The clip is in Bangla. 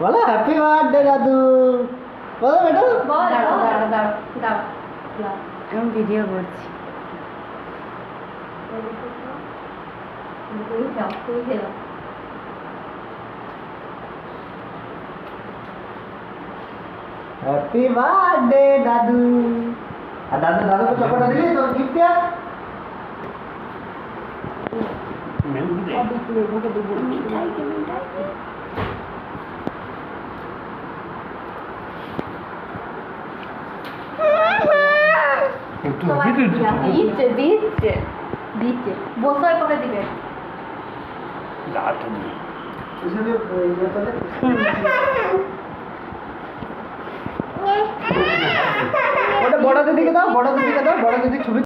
বলো হ্যাপি বার্থডে দাদু। বলো বেটা। আমি ভিডিও করছি। হ্যাপি বার্থডে দাদু। আর দাদু দাদুকে চকোটা দিলি তোর গিফট দিয়া? দিচ্ছে বসে করে দিবে। ওটা বড় দিদিকে দাও, বড় দিদিকে দাও, বড় দিদি ছবি